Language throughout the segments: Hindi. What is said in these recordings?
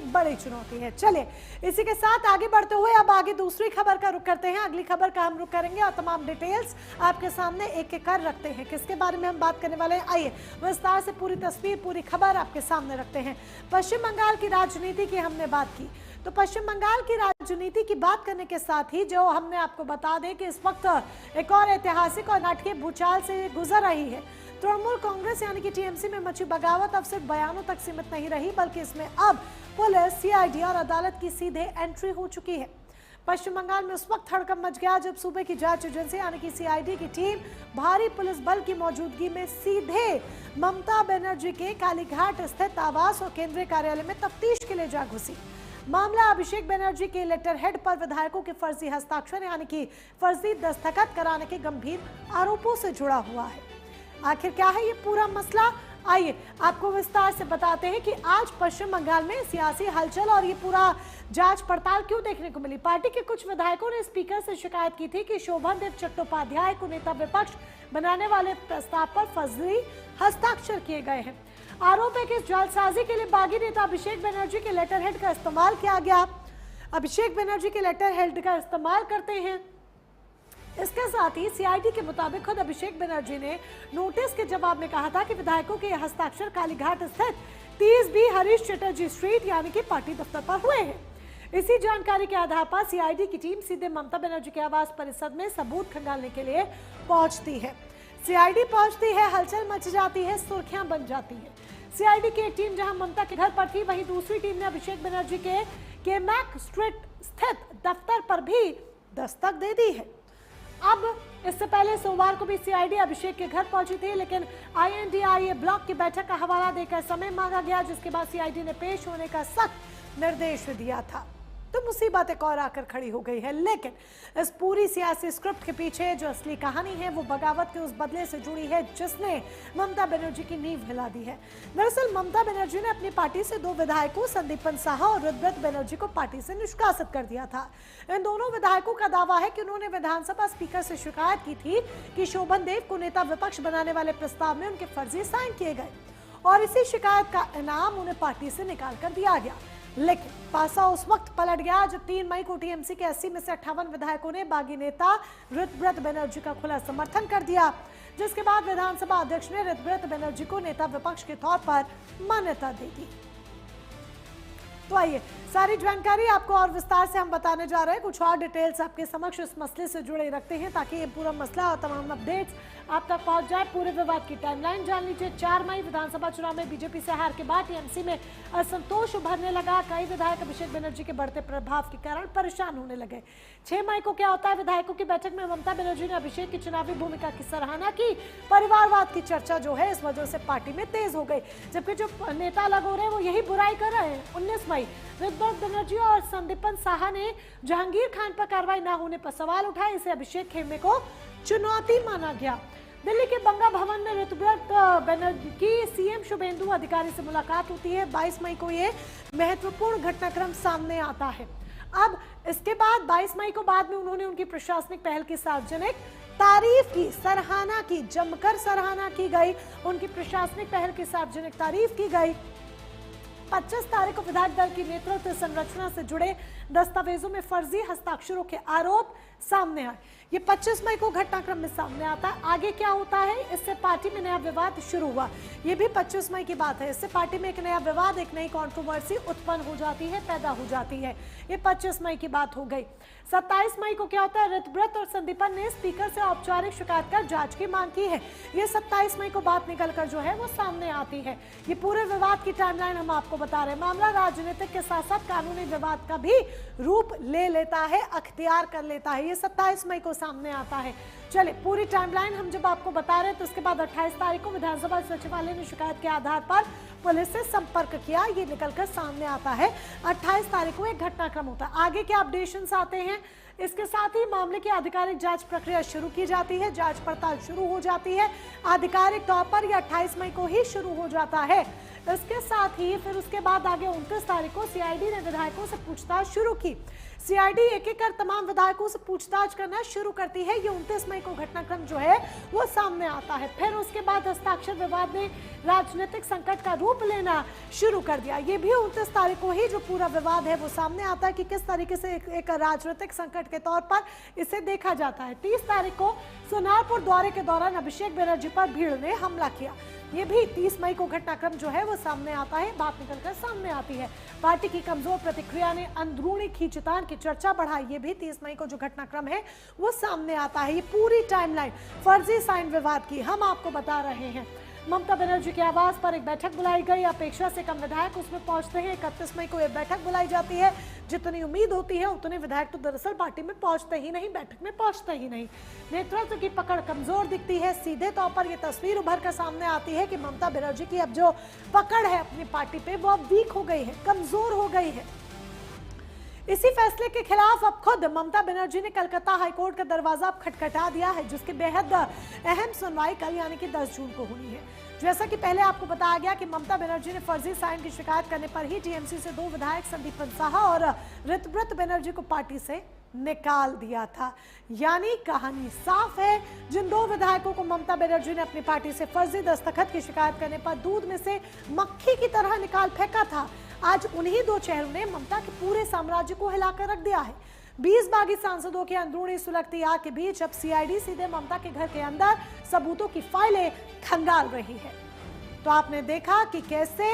एक बड़ी चुनौती है। चलिए इसी के साथ आगे बढ़ते हुए अब आगे दूसरी खबर का रुख करते हैं। अगली खबर का हम रुख करेंगे और तमाम डिटेल्स आपके सामने एक एक कर रखते हैं। किसके बारे में हम बात करने वाले हैं, आइए विस्तार से पूरी तस्वीर, पूरी खबर आपके सामने रखते हैं। पश्चिम बंगाल की राजनीति की हमने बात की, तो पश्चिम बंगाल की राजनीति की बात करने के साथ ही जो हमने आपको बता दें कि इस वक्त एक और ऐतिहासिक और नाटकीय भूचाल से गुजर रही है। तृणमूल कांग्रेस यानी कि टीएमसी में मची बगावत अब सिर्फ बयानों तक सीमित नहीं रही, बल्कि इसमें अब पुलिस, सीआईडी और अदालत की सीधे एंट्री हो चुकी है। पश्चिम बंगाल में उस वक्त हड़कंप मच गया जब सूबे की जांच एजेंसी यानी कि सीआईडी की टीम भारी पुलिस बल की मौजूदगी में सीधे ममता बनर्जी के कालीघाट स्थित आवास और केंद्रीय कार्यालय में तफ्तीश के लिए जा घुसी। मामला अभिषेक बनर्जी के लेटर हेड पर विधायकों के फर्जी हस्ताक्षर यानी कि फर्जी दस्तखत कराने के गंभीर आरोपों से जुड़ा हुआ है। आखिर क्या है ये पूरा मसला, आइए आपको विस्तार से बताते हैं कि आज पश्चिम बंगाल में सियासी हलचल और ये पूरा जांच पड़ताल क्यों देखने को मिली। पार्टी के कुछ विधायकों ने स्पीकर से शिकायत की थी कि शोभनदेव चट्टोपाध्याय को नेता विपक्ष बनाने वाले प्रस्ताव पर फर्जी हस्ताक्षर किए गए हैं। आरोप है कि इस जालसाजी के लिए बागी नेता अभिषेक बनर्जी के लेटर हेड का इस्तेमाल किया गया। अभिषेक बनर्जी के लेटर हेड का इस्तेमाल करते हैं। इसके साथ ही सीआईडी के मुताबिक खुद अभिषेक बनर्जी ने नोटिस के जवाब में कहा था कि विधायकों के हस्ताक्षर कालीघाट स्थित 30B हरीश चटर्जी स्ट्रीट यानी कि पार्टी दफ्तर पर हुए हैं। इसी जानकारी के आधार पर सीआईडी की टीम सीधे ममता बनर्जी के आवास परिसर में सबूत खंगालने के लिए पहुंचती है। सीआईडी पहुंचती है, हलचल मच जाती है, सुर्खियां बन जाती है। सीआईडी की एक टीम जहां ममता के घर पर थी, वहीं दूसरी टीम ने अभिषेक बनर्जी के केमैक स्ट्रीट स्थित दफ्तर पर भी दस्तक दे दी है। अब इससे पहले सोमवार को भी सीआईडी अभिषेक के घर पहुंची थी, लेकिन आईएनडीआरए ब्लॉक की बैठक का हवाला देकर समय मांगा गया, जिसके बाद सीआईडी ने पेश होने का सख्त निर्देश दिया था। तो मुसीबत एक और आकर खड़ी हो गई है। लेकिन इस पूरी सियासी स्क्रिप्ट के पीछे जो असली कहानी है वो बगावत के उस बदले से जुड़ी है जिसने ममता बनर्जी की नींव हिला दी है। दरअसल ममता बनर्जी ने अपनी पार्टी से 2 विधायकों संदीपन साहा और रुद्रत बनर्जी को पार्टी से निष्कासित कर दिया था। इन दोनों विधायकों का दावा है कि उन्होंने विधानसभा स्पीकर से शिकायत की थी कि शोभनदेव को नेता विपक्ष बनाने वाले प्रस्ताव में उनके फर्जी साइन किए गए और इसी शिकायत का इनाम उन्हें पार्टी से निकाल कर दिया गया। लेकिन पासा उस वक्त पलट गया जब 3 मई को टीएमसी के 80 में से 58 विधायकों ने बागी नेता ऋतव्रत बनर्जी का खुला समर्थन कर दिया, जिसके बाद विधानसभा अध्यक्ष ने ऋतव्रत बनर्जी को नेता विपक्ष के तौर पर मान्यता दे दी। तो आइए सारी जानकारी आपको और विस्तार से हम बताने जा रहे हैं। कुछ और डिटेल्स आपके समक्ष इस मसले से जुड़े रखते हैं ताकि ये पूरा मसला और तमाम अपडेट्स आप तक पहुंच जाए। पूरे विवाद की टाइमलाइन जान लीजिए। 4 मई विधानसभा चुनाव में बीजेपी से हार के बाद टीएमसी में असंतोष उभरने लगा। कई विधायक अभिषेक बनर्जी के बढ़ते प्रभाव के कारण परेशान होने लगे। 6 मई को क्या होता है, विधायकों की बैठक में ममता बनर्जी ने अभिषेक की चुनावी भूमिका की सराहना की। परिवारवाद की चर्चा जो है इस वजह से पार्टी में तेज हो गई, जबकि जो नेता अलग हो रहे हैं वो यही बुराई कर रहे हैं। 19 मई ऋतव्रत बनर्जी और संदीपन साहा ने जहांगीर खान पर कार्रवाई न होने पर सवाल उठाए। इसे अभिषेक खेमे को चुनौती माना गया। दिल्ली के बंगा भवन में ऋतव्रत बनर्जी की सीएम शुभेंदु अधिकारी से मुलाकात होती है। 22 मई को ये महत्वपूर्ण घटनाक्रम सामने आता है। अब इसके बाद 22 मई को बाद में उन्होंने उनकी प्रशासनिक पहल की सार्वजनिक तारीफ की, सराहना की, जमकर सराहना की गई। उनकी प्रशासनिक पहल की सार्वजनिक तारीफ की गई। 25 तारीख को विधायक दल की नेतृत्व संरचना से जुड़े दस्तावेजों में फर्जी हस्ताक्षरों के आरोप सामने आए। ये 25 मई को घटनाक्रम में सामने आता है। आगे क्या होता है, इससे पार्टी में नया विवाद शुरू हुआ। ये भी 25 मई की बात है। इससे पार्टी में एक नया विवाद, एक नई कंट्रोवर्सी उत्पन्न हो जाती है, पैदा हो जाती है। ये 25 मई की बात हो गई। 27 मई को क्या होता है, ऋतव्रत और संदीपन ने स्पीकर से औपचारिक शिकायत कर जांच की मांग की है। ये 27 मई को बात निकलकर जो है वो सामने आती है। ये पूरे विवाद की टाइमलाइन हम आपको बता रहे हैं। मामला राजनीतिक के साथ साथ कानूनी विवाद का भी रूप ले लेता है, अख्तियार कर लेता है। ये 27 मई को सामने आता है। चलिए पूरी टाइमलाइन हम जब आपको बता रहे हैं तो उसके बाद 28 तारीख को विधानसभा सचिवालय ने शिकायत के आधार पर पुलिस से संपर्क किया। ये निकलकर सामने आता है। 28 तारीख को एक घटनाक्रम होता है। आगे क्या अपडेशंस आते हैं, इसके साथ ही मामले की आधिकारिक जांच प्रक्रिया शुरू की जाती है। जांच पड़ताल शुरू हो जाती है आधिकारिक तौर पर। यह 28 मई को ही शुरू हो जाता है। इसके साथ ही फिर उसके बाद आगे 29 तारीख को सीआईडी ने विधायकों से पूछताछ शुरू की। सीआईडी एक एक कर तमाम विधायकों से पूछताछ करना शुरू करती है। ये 29 मई को घटनाक्रम जो है वो सामने आता है। फिर उसके बाद हस्ताक्षर विवाद ने राजनीतिक संकट का रूप लेना शुरू कर दिया। ये भी 29 तारीख को ही जो पूरा विवाद है वो सामने आता है कि किस तरीके से एक राजनीतिक संकट के तौर पर इसे देखा जाता है। 30 तारीख को सोनारपुर दौरे के दौरान अभिषेक बनर्जी पर भीड़ ने हमला किया। ये भी 30 मई को घटनाक्रम जो है वो सामने आता है, बात निकलकर सामने आती है। पार्टी की कमजोर प्रतिक्रिया ने अंदरूनी खींचतान की चर्चा बढ़ाई। ये भी 30 मई को जो घटनाक्रम है वो सामने आता है। ये पूरी टाइमलाइन फर्जी साइन विवाद की हम आपको बता रहे हैं। ममता बनर्जी के आवास पर एक बैठक बुलाई गई। अपेक्षा से कम विधायक उसमें पहुंचते हैं। 31 मई को यह बैठक बुलाई जाती है। जितनी उम्मीद होती है उतने विधायक तो दरअसल पार्टी में पहुंचते ही नहीं, बैठक में पहुंचते ही नहीं। नेतृत्व की पकड़ कमजोर दिखती है। सीधे तौर पर यह तस्वीर उभर कर सामने आती है कि ममता बनर्जी की अब जो पकड़ है अपनी पार्टी पे वो अब वीक हो गई है, कमजोर हो गई है। इसी फैसले के खिलाफ अब खुद ममता बनर्जी ने कलकत्ता हाईकोर्ट का दरवाजा अब खटखटा दिया है, जिसकी बेहद अहम सुनवाई कल यानी कि 10 जून को होनी है। जैसा कि पहले आपको बताया गया कि ममता बनर्जी ने फर्जी साइन की शिकायत करने पर ही टीएमसी से 2 विधायक संदीपन साहा और ऋतव्रत बनर्जी को पार्टी से निकाल दिया था। यानी कहानी साफ है, जिन 2 विधायकों को ममता बनर्जी ने अपनी पार्टी से फर्जी दस्तखत की शिकायत करने पर दूध में से मक्खी की तरह निकाल फेंका था, आज उन्हीं 2 चेहरों ने ममता के पूरे साम्राज्य को हिलाकर रख दिया है। 20 बागी सांसदों के अंदरूनी सुलगती आग के बीच अब सीआईडी सीधे ममता के घर के अंदर सबूतों की फाइलें खंगाल रही है। तो आपने देखा कि कैसे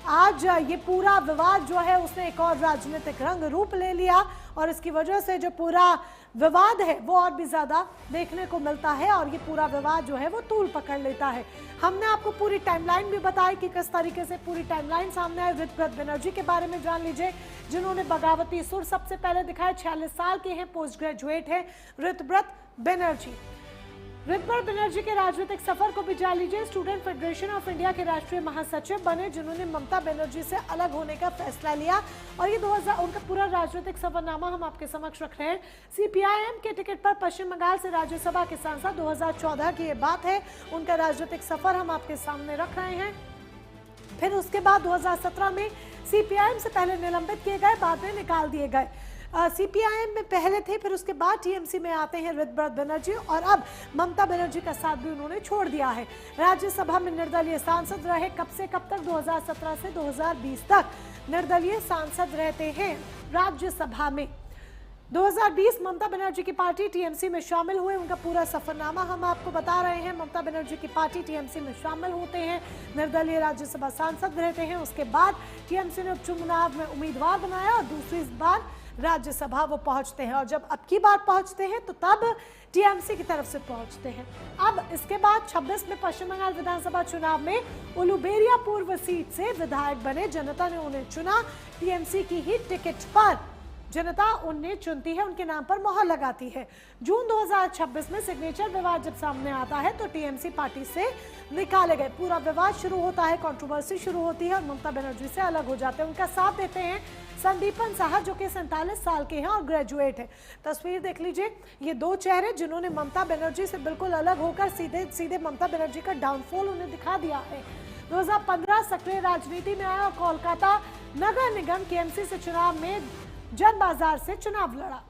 आज ये पूरा विवाद जो है उसने एक और राजनीतिक रंग रूप ले लिया और इसकी वजह से जो पूरा विवाद है वो और भी ज्यादा देखने को मिलता है और ये पूरा विवाद जो है वो तूल पकड़ लेता है। हमने आपको पूरी टाइमलाइन भी बताई कि किस तरीके से पूरी टाइमलाइन सामने आई। ऋतव्रत बनर्जी के बारे में जान लीजिए, जिन्होंने बगावती सुर सबसे पहले दिखाए। 46 साल के हैं, पोस्ट ग्रेजुएट है ऋतव्रत बनर्जी। ऋतव्रत बनर्जी के राजनीतिक सफर को भी जान लीजिए। स्टूडेंट फेडरेशन ऑफ इंडिया के राष्ट्रीय महासचिव बने, जिन्होंने ममता बनर्जी से अलग होने का फैसला लिया और ये 2000 उनका पूरा राजनीतिक सफरनामा हम आपके समक्ष रख रहे हैं। सीपीआईएम के टिकट पर पश्चिम बंगाल से राज्यसभा के सांसद, 2014 की ये बात है। उनका राजनीतिक सफर हम आपके सामने रख रहे हैं। फिर उसके बाद 2017 में सीपीआईएम से पहले निलंबित किए गए, बाद में निकाल दिए गए। सीपीआईएम में पहले थे, फिर उसके बाद टीएमसी में आते हैं ऋतव्रत बनर्जी और अब ममता बनर्जी का साथ भी उन्होंने छोड़ दिया है। राज्यसभा में निर्दलीय सांसद रहे, कब से कब तक, 2017 से 2020 तक निर्दलीय सांसद रहते हैं राज्यसभा में। 2020 ममता बनर्जी की पार्टी टीएमसी में शामिल हुए, उनका पूरा सफरनामा हम आपको बता रहे हैं। ममता बनर्जी की पार्टी टीएमसी में शामिल होते हैं, निर्दलीय राज्यसभा सांसद रहते हैं। उसके बाद टीएमसी ने उपचुनाव में उम्मीदवार बनाया और दूसरी बार राज्यसभा वो पहुंचते हैं और जब अब की बार पहुंचते हैं तो तब टीएमसी की तरफ से पहुंचते हैं। अब इसके बाद 26 में पश्चिम बंगाल विधानसभा चुनाव में उलुबेरिया पूर्व सीट से विधायक बने। जनता ने उन्हें चुना, टीएमसी की ही टिकट पर जनता उन्हें चुनती है, उनके नाम पर मोहर लगाती है। जून 2026 में सिग्नेचर विवाद जब सामने आता है तो टीएमसी पार्टी से निकाले गए। पूरा विवाद शुरू होता है, कंट्रोवर्सी शुरू होती है और ममता बनर्जी से अलग हो जाते हैं। उनका साथ देते हैं संदीपन साहा, जो कि 47 साल के हैं और ग्रेजुएट है। तस्वीर देख लीजिए, ये 2 चेहरे जिन्होंने ममता बनर्जी से बिल्कुल अलग होकर सीधे ममता बनर्जी का डाउनफॉल उन्हें दिखा दिया है। 2015 सक्रिय राजनीति में आया और कोलकाता नगर निगम केएमसी से चुनाव में जन बाजार से चुनाव लड़ा।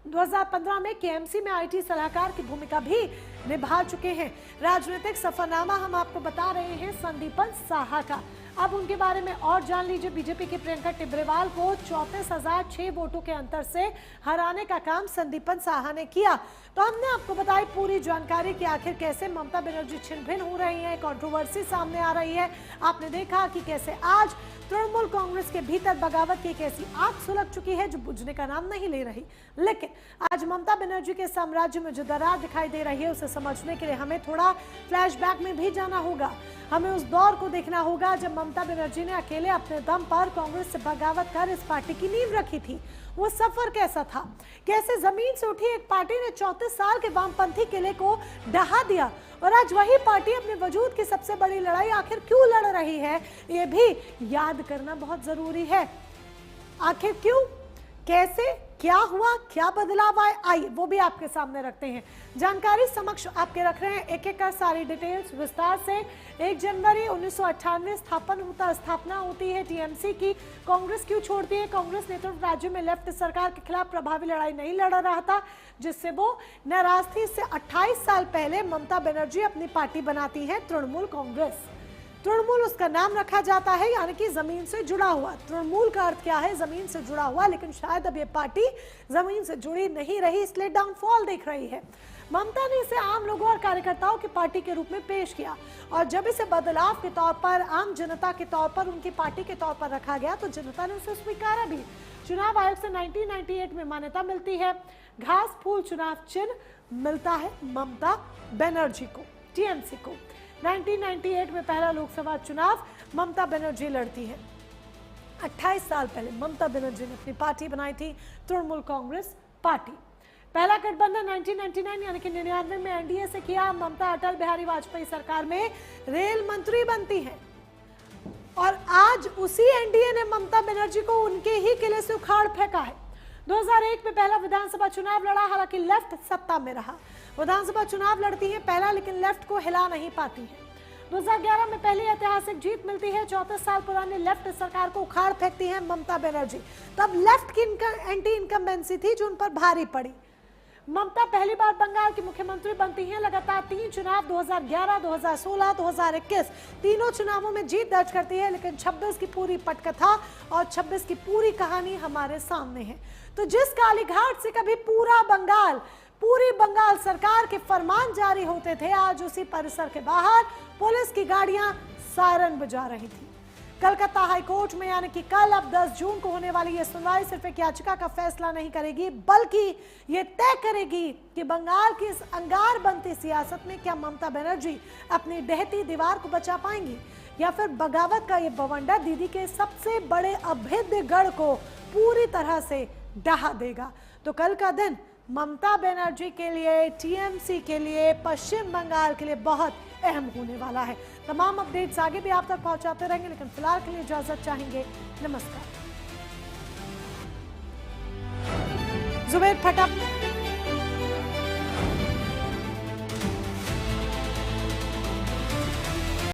2015 में केएमसी में आईटी सलाहकार की भूमिका भी निभा चुके हैं। राजनीतिक सफरनामा हम आपको बता रहे हैं संदीपन साहा का। अब उनके बारे में और जान लीजिए। बीजेपी के प्रियंका टिब्रेवाल को 34,006 वोटों के अंतर से हराने का काम संदीपन साहा ने किया। तो हमने आपको बताई पूरी जानकारी कि आखिर कैसे ममता बनर्जी छिन भिन हो रही है, कंट्रोवर्सी सामने आ रही है। आपने देखा कि कैसे आज तृणमूल कांग्रेस के भीतर बगावत की एक ऐसी आग सुलग चुकी है जो बुझने का नाम नहीं ले रही। लेकिन आज ममता बनर्जी के साम्राज्य में जो दरार दिखाई दे रही है उसे समझने के लिए हमें थोड़ा फ्लैशबैक में भी जाना होगा। हमें उस दौर को देखना होगा जब ममता बनर्जी ने अकेले अपने दम पर कांग्रेस से बगावत कर इस पार्टी की नींव रखी थी। वो सफर कैसा था, कैसे जमीन से उठी एक पार्टी ने 34 साल के वामपंथी किले को ढहा दिया और आज वही पार्टी अपने वजूद की सबसे बड़ी लड़ाई आखिर क्यों लड़ रही है, ये भी याद करना बहुत जरूरी है। आखिर क्यों, कैसे, क्या हुआ, क्या बदलाव आए, आइए वो भी आपके सामने रखते हैं। जानकारी समक्ष आपके रख रहे हैं, एक एक कर सारी डिटेल्स विस्तार से। 1 जनवरी 1998 स्थापना होती है टीएमसी की। कांग्रेस क्यों छोड़ती है? कांग्रेस नेतृत्व राज्य में लेफ्ट सरकार के खिलाफ प्रभावी लड़ाई नहीं लड़ रहा था, जिससे वो नाराज थी। इससे 28 साल पहले ममता बनर्जी अपनी पार्टी बनाती है तृणमूल कांग्रेस। तृणमूल उसका नाम रखा जाता है, यानी कि जमीन से जुड़ा हुआ। तृणमूल का अर्थ क्या है? जमीन से जुड़ा हुआ। लेकिन शायद अब ये पार्टी जमीन से जुड़ी नहीं रही, इसलिए डाउनफॉल देख रही है। ममता ने इसे आम लोगों और कार्यकर्ताओं की पार्टी के रूप में पेश किया, और जब इसे बदलाव के तौर पर, आम जनता के तौर पर, उनकी पार्टी के तौर पर रखा गया तो जनता ने उसे स्वीकारा भी। चुनाव आयोग से 1998 में मान्यता मिलती है। घास फूल चुनाव चिन्ह मिलता है ममता बनर्जी को, टीएमसी को। 1998 में पहला लोकसभा चुनाव ममता बनर्जी लड़ती है। 28 साल पहले ममता बनर्जी ने अपनी पार्टी बनाई थी, तृणमूल कांग्रेस पार्टी। पहला गठबंधन 1999 यानी कि 99 में एनडीए से किया। ममता अटल बिहारी वाजपेयी सरकार में रेल मंत्री बनती है, और आज उसी एनडीए ने ममता बनर्जी को उनके ही किले से उखाड़ फेंका है। 2001 में पहला विधानसभा चुनाव लड़ा, हालांकि लेफ्ट सत्ता में रहा। विधानसभा चुनाव लड़ती है पहला, लेकिन लेफ्ट को हिला नहीं पाती है। 2011 में पहली ऐतिहासिक जीत मिलती है। 34 साल पुरानी लेफ्ट सरकार को उखाड़ फेंकती है ममता बनर्जी। तब लेफ्ट की एंटी इनकम्बेंसी थी जो उन पर भारी पड़ी। ममता पहली बार बंगाल की मुख्यमंत्री बनती हैं। लगातार 3 चुनाव 2011, 2016, 2021 तीनों चुनावों में जीत दर्ज करती है। लेकिन 26 की पूरी पटकथा और 26 की पूरी कहानी हमारे सामने है। तो जिस कालीघाट से कभी पूरी बंगाल सरकार के फरमान जारी होते थे, आज उसी परिसर के बाहर पुलिस की गाड़ियां सायरन बजा रही थी। कलकत्ता हाईकोर्ट में यानी कि कल, अब 10 जून को होने वाली यह सुनवाई सिर्फ एक याचिका का फैसला नहीं करेगी, बल्कि ये तय करेगी कि बंगाल की इस अंगार बनती सियासत में क्या ममता बनर्जी अपनी ढहती दीवार को बचा पाएंगी, या फिर बगावत का ये बवंडर दीदी के सबसे बड़े अभेद्य गढ़ को पूरी तरह से ढहा देगा। तो कल का दिन ममता बनर्जी के लिए, टीएमसी के लिए, पश्चिम बंगाल के लिए बहुत अहम होने वाला है। तमाम अपडेट्स आगे भी आप तक पहुंचाते रहेंगे, लेकिन फिलहाल के लिए इजाजत चाहेंगे। नमस्कार। जुबैर फटा।